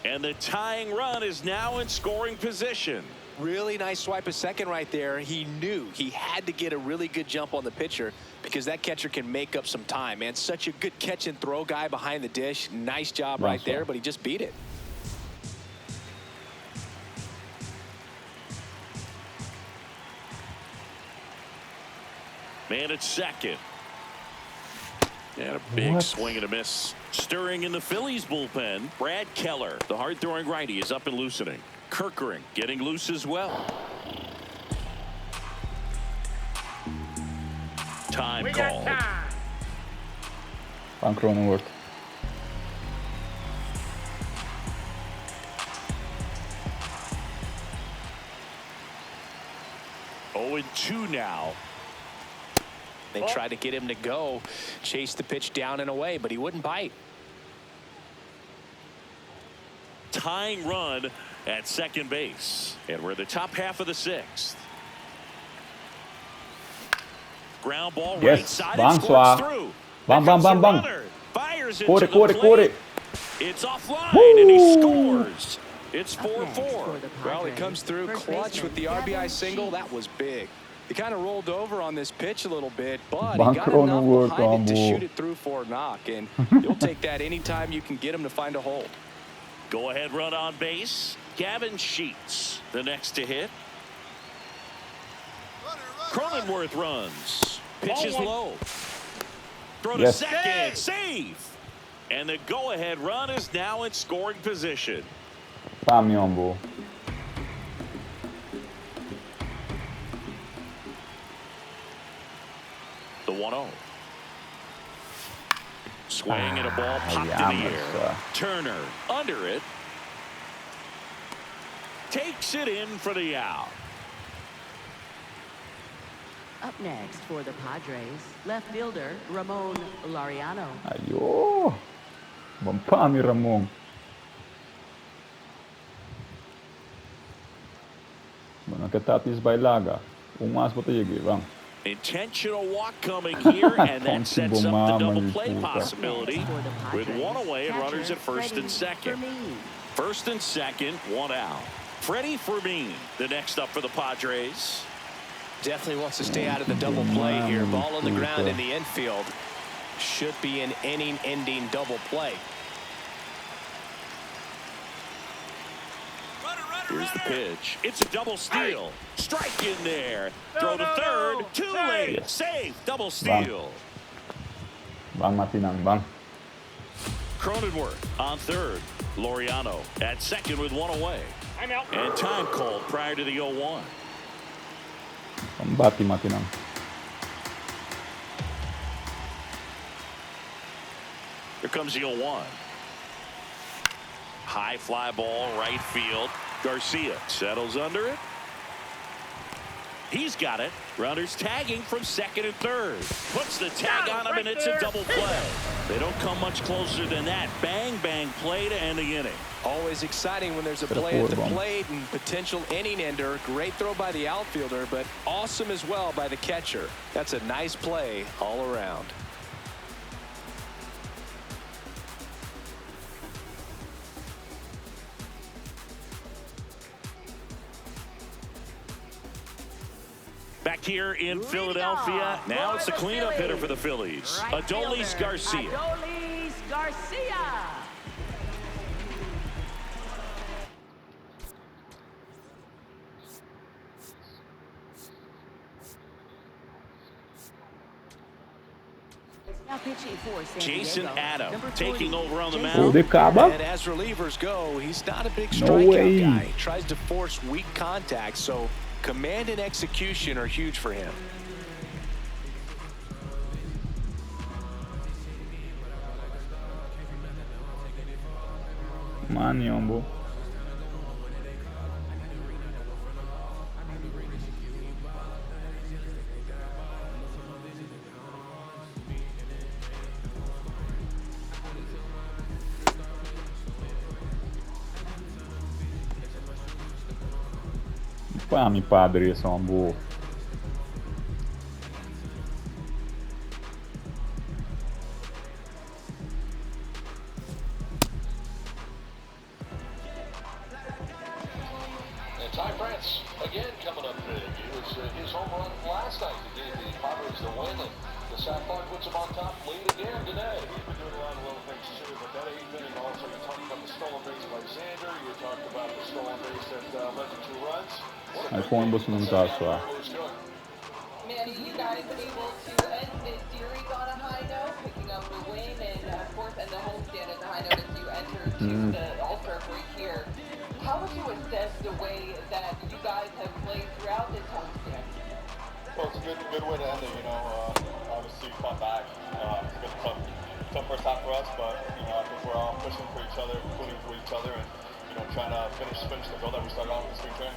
Speaker 1: And the tying run is now in scoring position.
Speaker 2: Really nice swipe of second right there. He knew he had to get a really good jump on the pitcher because that catcher can make up some time, man. Such a good catch and throw guy behind the dish. Nice job right
Speaker 4: Nice
Speaker 2: there,
Speaker 4: job.
Speaker 2: but he just beat it.
Speaker 1: Man at second. And a big
Speaker 4: What?
Speaker 1: swing and a miss. Stirring in the Phillies bullpen, Brad Keller, the hard-throwing righty, is up and loosening. Kirkering getting loose as well. Time
Speaker 5: We got
Speaker 1: called.
Speaker 5: time.
Speaker 4: Bang, Cronenworth.
Speaker 1: Oh, and 2 now.
Speaker 2: They tried to get him to go, chase the pitch down and away, but he wouldn't bite.
Speaker 1: Tying run at second base. And we're the top half of the 6th. Ground ball right
Speaker 4: Yes,
Speaker 1: side.
Speaker 4: bang,
Speaker 1: It squirts
Speaker 4: Swa.
Speaker 1: through.
Speaker 4: Bang,
Speaker 1: Here comes
Speaker 4: bang,
Speaker 1: the
Speaker 4: bang, bang.
Speaker 1: runner. Fires into
Speaker 4: Corre,
Speaker 1: the
Speaker 4: corre,
Speaker 1: plate.
Speaker 4: corre.
Speaker 1: It's offline, and he
Speaker 4: Woo!
Speaker 1: scores. It's
Speaker 3: Up next
Speaker 1: 4-4.
Speaker 3: for the
Speaker 2: Well, he
Speaker 3: Padres,
Speaker 2: comes through
Speaker 3: first
Speaker 2: clutch with the
Speaker 3: baseman
Speaker 2: RBI
Speaker 3: Gavin
Speaker 2: single.
Speaker 3: Sheets.
Speaker 2: That was big. He kind of rolled over on this pitch a little bit, but he
Speaker 4: Bang,
Speaker 2: got enough
Speaker 4: Cronenworth,
Speaker 2: behind it to
Speaker 4: Ambo.
Speaker 2: shoot it through for a knock. And you'll take that anytime you can get him to find a hole.
Speaker 1: Go ahead run on base. Gavin Sheets, the next to hit. Cronenworth runs. Pitch is low. Throw to
Speaker 4: Yes.
Speaker 1: second. Save. And the go-ahead run is now in scoring position.
Speaker 4: Bang, Ambo.
Speaker 1: The 1-0. Swing and a ball popped
Speaker 4: yeah,
Speaker 1: in the
Speaker 4: but,
Speaker 1: air. Turner under it. Takes it in for the out.
Speaker 3: Up next for the Padres, left fielder Ramon Laureano.
Speaker 4: Ayo. Bampami Ramon. Bueno, que tapis bailaga. Mas bota yagi, bang.
Speaker 1: Intentional walk coming here, and that sets up the
Speaker 4: Mama,
Speaker 1: double
Speaker 4: you
Speaker 1: play
Speaker 4: puta.
Speaker 1: possibility
Speaker 3: Next for the
Speaker 1: with
Speaker 3: Padres,
Speaker 1: one away and
Speaker 3: catcher
Speaker 1: runners at first
Speaker 3: Freddie
Speaker 1: and second.
Speaker 3: Fermin.
Speaker 1: First and second, 1 out. Freddie Fermin, the next up for the Padres.
Speaker 2: Definitely wants to stay out of the double play here. Ball on the ground in the infield. Should be an inning-ending double play.
Speaker 1: Here's the pitch. It's a double steal. Strike in there. Throw to
Speaker 5: no,
Speaker 1: third.
Speaker 5: no.
Speaker 1: Too
Speaker 5: Save.
Speaker 1: late. Save. Double steal.
Speaker 4: Bang Matinang, bang.
Speaker 1: Cronenworth on third. Laureano at second with 1 away.
Speaker 5: I'm out.
Speaker 1: And time called prior to the 0-1.
Speaker 4: Pambati Matinang.
Speaker 1: Here comes the 0-1. High fly ball right field. Garcia settles under it. He's got it. Runners tagging from second and third. Puts the tag on him, and it's a double play. They don't come much closer than that. Bang, bang play to end the inning.
Speaker 2: Always exciting when there's a play at the plate and potential inning ender. Great throw by the outfielder, but awesome as well by the catcher. That's a nice play all around.
Speaker 1: Back here in Philadelphia, now it's the cleanup hitter for the Phillies, Adolis Garcia.
Speaker 3: Adolis Garcia. Now pitching for San
Speaker 1: Jason
Speaker 3: Diego,
Speaker 1: Adam
Speaker 3: number
Speaker 1: taking
Speaker 3: 20,
Speaker 1: over on the
Speaker 3: Jason.
Speaker 1: mound.
Speaker 2: And as relievers go, he's not a big strikeout guy. He tries to force weak contact, so command and execution are huge for him.
Speaker 4: Maniombo. Pá, mi padre, são boa.
Speaker 6: Ty France again coming up big. It was his home run last night that gave the Padres the win, and the Sapphire puts him on top, lead again today. He's been doing a lot of little things too, but that 8th inning also, you're talking about the stolen base by Xander, you're talking about the stolen base that led to 2 runs.
Speaker 4: iPhone você não tá só.
Speaker 7: Manny, you guys able to end this series on a high note, picking up the win and of course end the homestand at the high note as you enter to the All-Star break here. How would you assess the way that you guys have played throughout this homestand?
Speaker 8: Well, it's a good way to end it, you know. Obviously, we fought back. It's been a tough first half for us, but you know, I think we're all pushing for each other, pulling for each other, and you know, trying to finish the goal that we started off this weekend.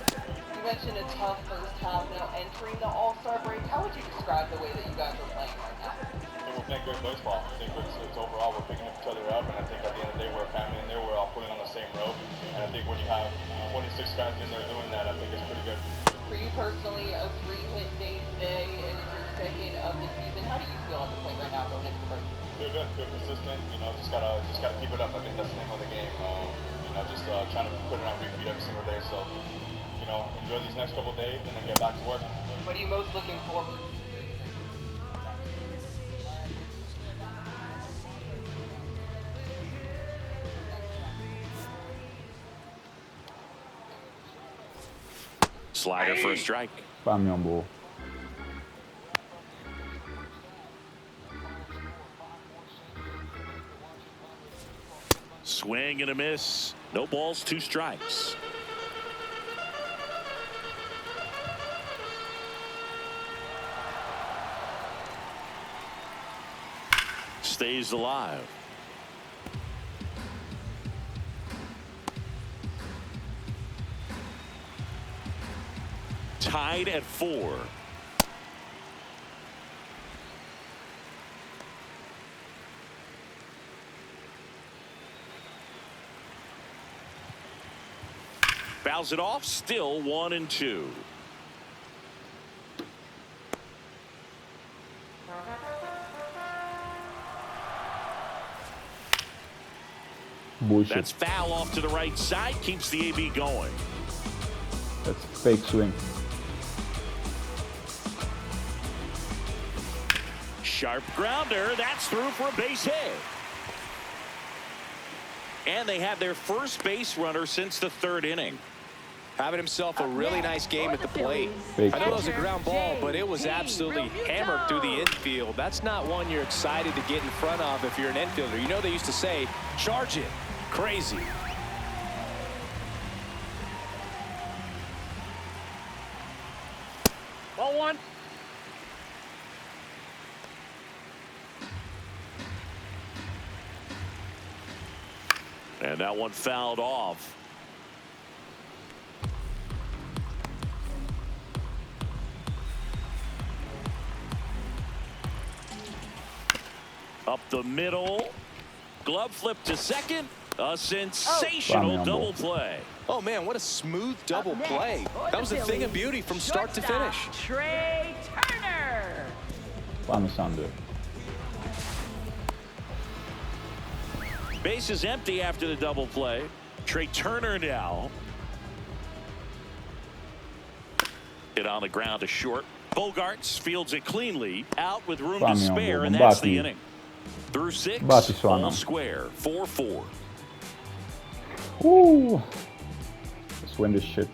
Speaker 7: You mentioned a tough first half now entering the All-Star break. How would you describe the way that you guys are playing right now?
Speaker 8: I think we're playing great baseball. I think it's overall we're picking each other up, and I think at the end of the day we're a family in there. We're all pulling on the same rope, and I think when you have 26 guys in there doing that, I think it's pretty good.
Speaker 7: For you personally, a 3-hit day today and your second of the season. How do you feel at the point right now going into the break?
Speaker 8: Feel good, feel consistent. You know, just gotta keep it up. I think that's the name of the game. You know, just trying to put it on repeat every single day. So, you know, enjoy these next couple of days and then get back to work.
Speaker 7: What are you most looking forward to?
Speaker 1: Slider for a strike.
Speaker 4: Pá, meu amor.
Speaker 1: Swing and a miss. No balls, 2 strikes. Stays alive. Tied at 4. Fouls it off, still 1-2.
Speaker 4: Bullshit.
Speaker 1: That's foul off to the right side, keeps the AB going.
Speaker 4: That's fake swing.
Speaker 1: Sharp grounder, that's through for a base hit. And they have their first base runner since the 3rd inning.
Speaker 2: Having himself a really nice game at the plate.
Speaker 4: Fake.
Speaker 2: I know it was a ground ball, but it was absolutely hammered through the infield. That's not one you're excited to get in front of if you're an infielder. You know they used to say, charge it. Crazy.
Speaker 5: Ball 1.
Speaker 1: And that one fouled off. Up the middle. Glove flip to second. A sensational double play.
Speaker 2: Oh, man, what a smooth double play. That was a thing of beauty from start to finish.
Speaker 3: Trey Turner.
Speaker 4: Vamos, Sander.
Speaker 1: Base is empty after the double play. Trey Turner now. Hit on the ground to short. Bogarts fields it cleanly. Out with room to spare, and that's the inning. Through 6, all square, 4-4.
Speaker 4: Ooh. Let's win this shit.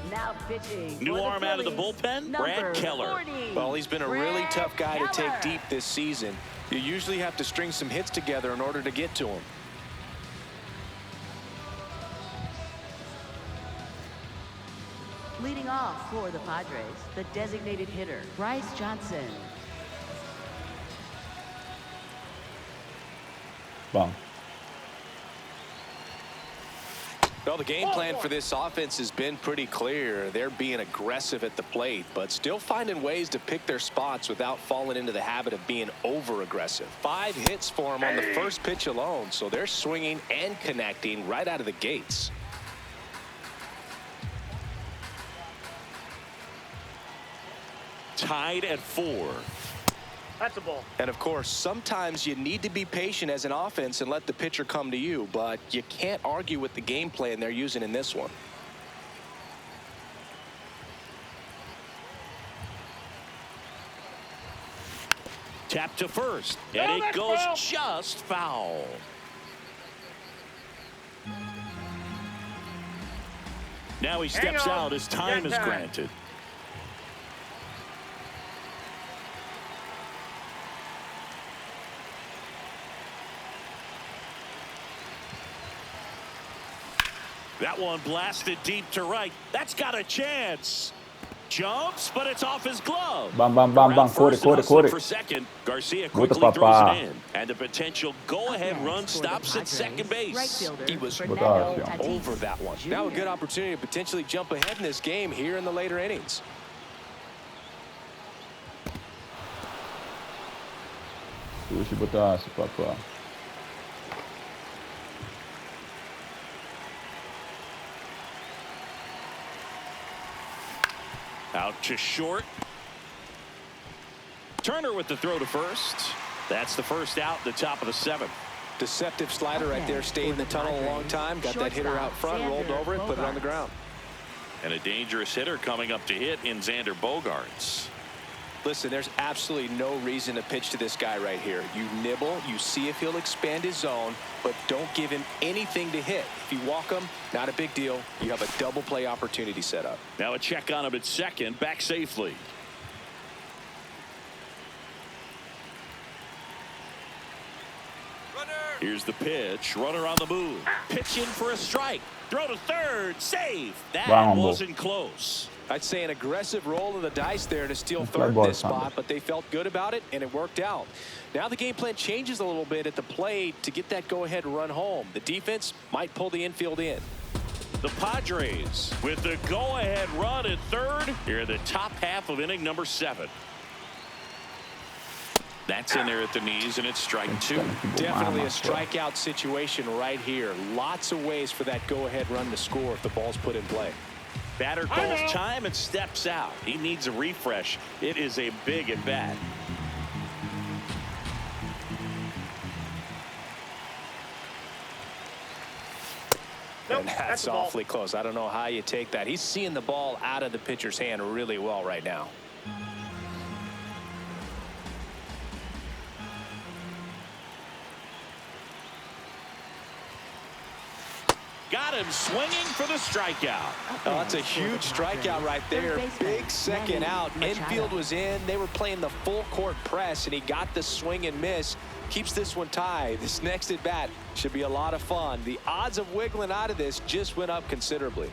Speaker 3: Now pitching.
Speaker 1: New arm out of the bullpen, Brad Keller.
Speaker 3: 40.
Speaker 2: Well, he's been a really tough guy to take deep this season. You usually have to string some hits together in order to get to him.
Speaker 3: Leading off for the Padres, the designated hitter, Bryce Johnson.
Speaker 4: Bom.
Speaker 2: Well, the game plan for this offense has been pretty clear. They're being aggressive at the plate, but still finding ways to pick their spots without falling into the habit of being over-aggressive. 5 hits for them on the first pitch alone, so they're swinging and connecting right out of the gates.
Speaker 1: Tied at 4.
Speaker 5: That's a ball.
Speaker 2: And of course, sometimes you need to be patient as an offense and let the pitcher come to you, but you can't argue with the game plan they're using in this one.
Speaker 1: Tap to first, and it goes just foul. Now he steps out as time is granted. That one blasted deep to right. That's got a chance. Jumps, but it's off his glove.
Speaker 4: Bam, bam, bam, bam. Corre.
Speaker 1: For second, Garcia quickly throws it in. And the potential go-ahead run stops at second base.
Speaker 2: He was over that one. Now a good opportunity to potentially jump ahead in this game here in the later innings.
Speaker 4: Deixa eu botar esse papá.
Speaker 1: Out to short. Turner with the throw to first. That's the first out, the top of the 7th.
Speaker 2: Deceptive slider right there. Stayed in the tunnel a long time. Got that hitter out front, rolled over it, put it on the ground.
Speaker 1: And a dangerous hitter coming up to hit in Xander Bogarts.
Speaker 2: Listen, there's absolutely no reason to pitch to this guy right here. You nibble, you see if he'll expand his zone, but don't give him anything to hit. If you walk him, not a big deal. You have a double play opportunity set up.
Speaker 1: Now a check on him at second, back safely. Here's the pitch. Runner on the move. Pitch in for a strike. Throw to third. Save. That wasn't close.
Speaker 2: I'd say an aggressive roll of the dice there to steal third in this spot, but they felt good about it, and it worked out. Now the game plan changes a little bit at the plate to get that go-ahead run home. The defense might pull the infield in.
Speaker 1: The Padres with the go-ahead run at third here in the top half of inning number 7. That's in there at the knees, and it's strike 2.
Speaker 2: Definitely a strikeout situation right here. Lots of ways for that go-ahead run to score if the ball's put in play.
Speaker 1: Batter calls time and steps out. He needs a refresh. It is a big at bat.
Speaker 2: And that's awfully close. I don't know how you take that. He's seeing the ball out of the pitcher's hand really well right now.
Speaker 1: Got him swinging for the strikeout.
Speaker 2: Oh, that's a huge strikeout right there. Big second out. Infield was in. They were playing the full court press, and he got the swing and miss. Keeps this one tied. This next at bat should be a lot of fun. The odds of wiggling out of this just went up considerably.